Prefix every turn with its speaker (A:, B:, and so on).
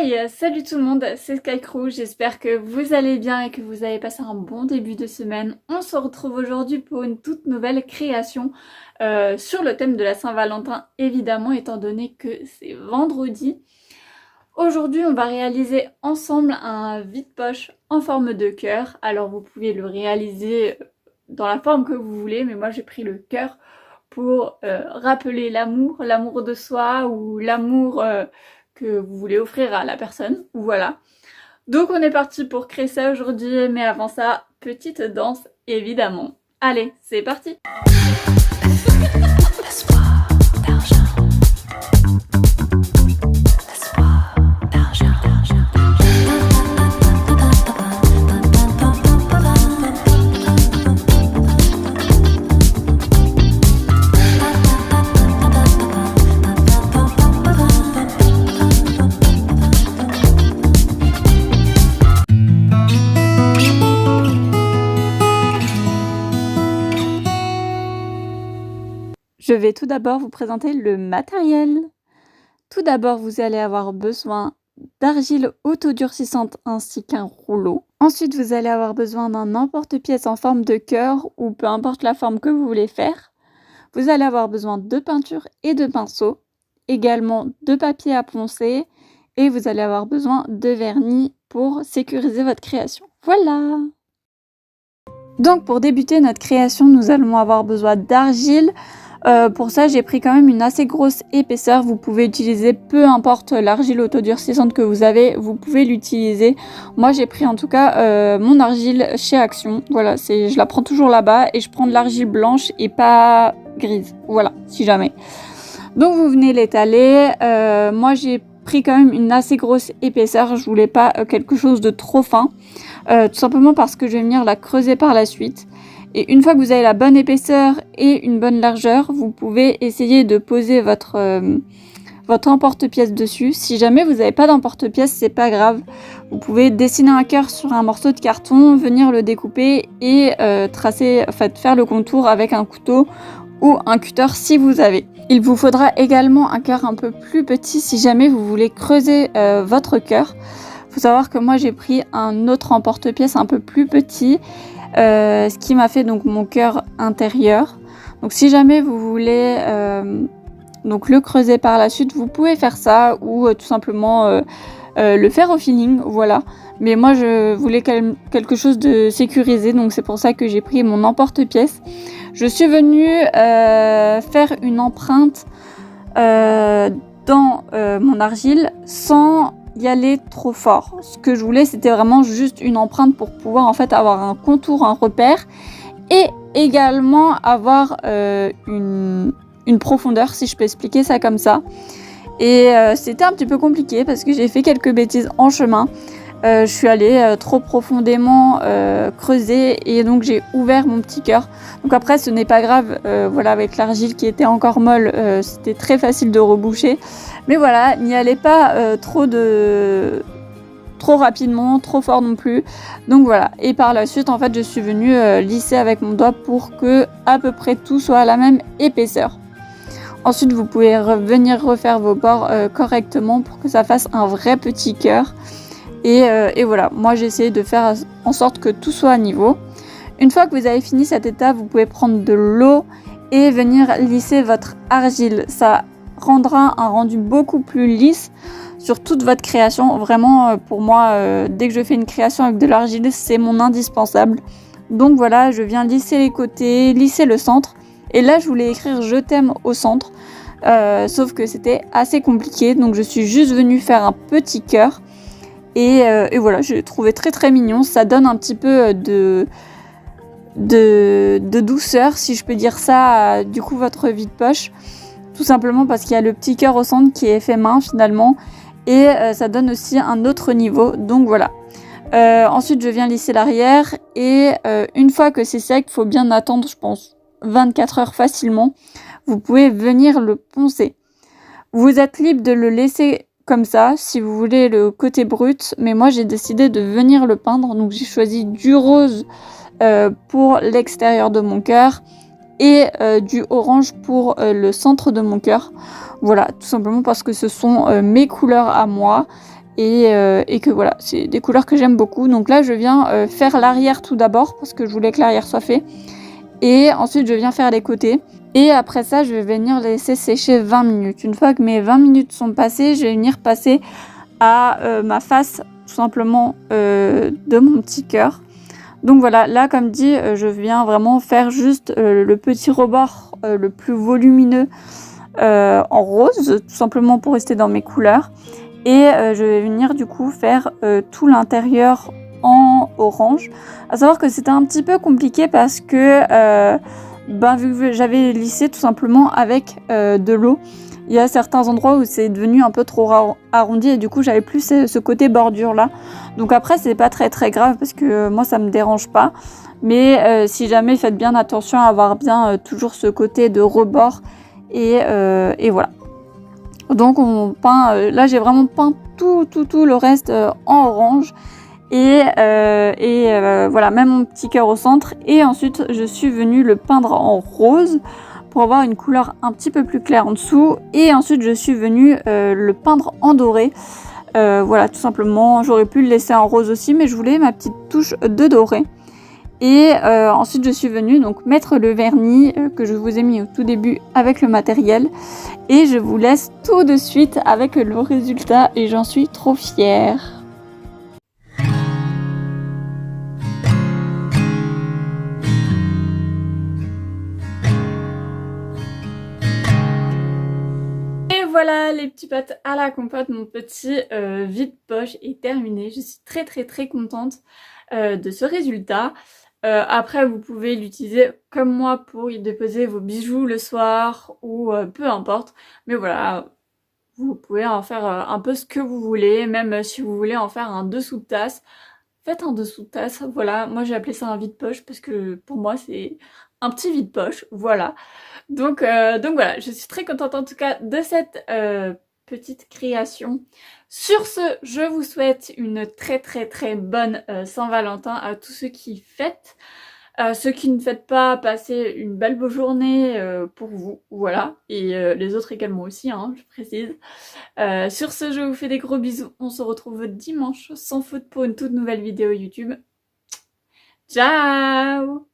A: Hey, salut tout le monde, c'est Skycrew, j'espère que vous allez bien et que vous avez passé un bon début de semaine. On se retrouve aujourd'hui pour une toute nouvelle création sur le thème de la Saint-Valentin, évidemment, étant donné que c'est vendredi. Aujourd'hui, on va réaliser ensemble un vide-poche en forme de cœur. Alors vous pouvez le réaliser dans la forme que vous voulez, mais moi j'ai pris le cœur pour rappeler l'amour de soi ou l'amour que vous voulez offrir à la personne. Voilà. Donc on est parti pour créer ça aujourd'hui, mais avant ça, petite danse évidemment. Allez, c'est parti! Je vais tout d'abord vous présenter le matériel. Tout d'abord, vous allez avoir besoin d'argile autodurcissante ainsi qu'un rouleau. Ensuite, vous allez avoir besoin d'un emporte-pièce en forme de cœur ou peu importe la forme que vous voulez faire. Vous allez avoir besoin de peinture et de pinceau, également de papier à poncer et vous allez avoir besoin de vernis pour sécuriser votre création. Voilà! Donc pour débuter notre création, nous allons avoir besoin d'argile. Pour ça, j'ai pris quand même une assez grosse épaisseur. Vous pouvez utiliser peu importe l'argile autodurcissante que vous avez, vous pouvez l'utiliser. Moi, j'ai pris en tout cas mon argile chez Action. Voilà, je la prends toujours là-bas et je prends de l'argile blanche et pas grise. Voilà, si jamais. Donc vous venez l'étaler. Moi, j'ai pris quand même une assez grosse épaisseur. Je voulais pas quelque chose de trop fin. Tout simplement parce que je vais venir la creuser par la suite. Et une fois que vous avez la bonne épaisseur et une bonne largeur, vous pouvez essayer de poser votre emporte-pièce dessus. Si jamais vous n'avez pas d'emporte-pièce, c'est pas grave. Vous pouvez dessiner un cœur sur un morceau de carton, venir le découper et faire le contour avec un couteau ou un cutter si vous avez. Il vous faudra également un cœur un peu plus petit si jamais vous voulez creuser votre cœur. Il faut savoir que moi j'ai pris un autre emporte-pièce un peu plus petit. Ce qui m'a fait donc mon cœur intérieur. Donc si jamais vous voulez donc le creuser par la suite, vous pouvez faire ça ou tout simplement le faire au feeling, voilà. Mais moi je voulais quelque chose de sécurisé, donc c'est pour ça que j'ai pris mon emporte-pièce. Je suis venue faire une empreinte dans mon argile sans y aller trop fort. Ce que je voulais, c'était vraiment juste une empreinte pour pouvoir en fait avoir un contour, un repère et également avoir une profondeur, si je peux expliquer ça comme ça. Et c'était un petit peu compliqué parce que j'ai fait quelques bêtises en chemin. Je suis allée trop profondément creuser et donc j'ai ouvert mon petit cœur. Donc après ce n'est pas grave, voilà, avec l'argile qui était encore molle, c'était très facile de reboucher. Mais voilà, n'y allez pas trop rapidement, trop fort non plus. Donc voilà, et par la suite en fait je suis venue lisser avec mon doigt pour que à peu près tout soit à la même épaisseur. Ensuite vous pouvez venir refaire vos bords correctement pour que ça fasse un vrai petit cœur. Et voilà, moi j'ai essayé de faire en sorte que tout soit à niveau. Une fois que vous avez fini cette étape, vous pouvez prendre de l'eau et venir lisser votre argile. Ça rendra un rendu beaucoup plus lisse sur toute votre création. Vraiment, pour moi, dès que je fais une création avec de l'argile, c'est mon indispensable. Donc voilà, je viens lisser les côtés, lisser le centre. Et là, je voulais écrire « Je t'aime » au centre. Sauf que c'était assez compliqué. Donc je suis juste venue faire un petit cœur. Et voilà, je l'ai trouvé très très mignon. Ça donne un petit peu de douceur, si je peux dire ça, à, du coup votre vide-poche. Tout simplement parce qu'il y a le petit cœur au centre qui est fait main finalement. Et ça donne aussi un autre niveau. Donc voilà. Ensuite, je viens lisser l'arrière. Et une fois que c'est sec, il faut bien attendre, je pense, 24 heures facilement. Vous pouvez venir le poncer. Vous êtes libre de le laisser comme ça, si vous voulez le côté brut, mais moi j'ai décidé de venir le peindre, donc j'ai choisi du rose pour l'extérieur de mon cœur et du orange pour le centre de mon cœur. Voilà, tout simplement parce que ce sont mes couleurs à moi et que voilà, c'est des couleurs que j'aime beaucoup. Donc là, je viens faire l'arrière tout d'abord parce que je voulais que l'arrière soit fait. Et ensuite, je viens faire les côtés. Et après ça, je vais venir laisser sécher 20 minutes. Une fois que mes 20 minutes sont passées, je vais venir passer à ma face, tout simplement, de mon petit cœur. Donc voilà, là, comme dit, je viens vraiment faire juste le petit rebord le plus volumineux en rose, tout simplement pour rester dans mes couleurs. Et je vais venir du coup faire tout l'intérieur en orange. À savoir que c'était un petit peu compliqué parce que vu que j'avais lissé tout simplement avec de l'eau, il y a certains endroits où c'est devenu un peu trop arrondi et du coup j'avais plus ce côté bordure là. Donc après c'est pas très grave parce que moi ça me dérange pas. Mais si jamais, faites bien attention à avoir bien toujours ce côté de rebord et voilà. Donc on peint, là j'ai vraiment peint tout le reste en orange et voilà, même mon petit cœur au centre. Et ensuite je suis venue le peindre en rose pour avoir une couleur un petit peu plus claire en dessous. Et ensuite je suis venue le peindre en doré. Voilà, tout simplement, j'aurais pu le laisser en rose aussi, mais je voulais ma petite touche de doré. Et ensuite je suis venue donc mettre le vernis que je vous ai mis au tout début avec le matériel. Et je vous laisse tout de suite avec le résultat et j'en suis trop fière. Et voilà les petits pâtes à la compote, mon petit vide-poche est terminé. Je suis très contente de ce résultat. Après vous pouvez l'utiliser comme moi pour y déposer vos bijoux le soir ou peu importe. Mais voilà, vous pouvez en faire un peu ce que vous voulez, même si vous voulez en faire un dessous de tasse. Faites un dessous de tasse, voilà. Moi j'ai appelé ça un vide-poche parce que pour moi c'est un petit vide-poche, voilà. Donc voilà, je suis très contente en tout cas de cette petite création. Sur ce, je vous souhaite une très bonne Saint-Valentin à tous ceux qui fêtent. Ceux qui ne fêtent pas, passez une belle beau journée pour vous, voilà. Et les autres également aussi, hein, je précise. Sur ce, je vous fais des gros bisous. On se retrouve dimanche sans faute pour une toute nouvelle vidéo YouTube. Ciao!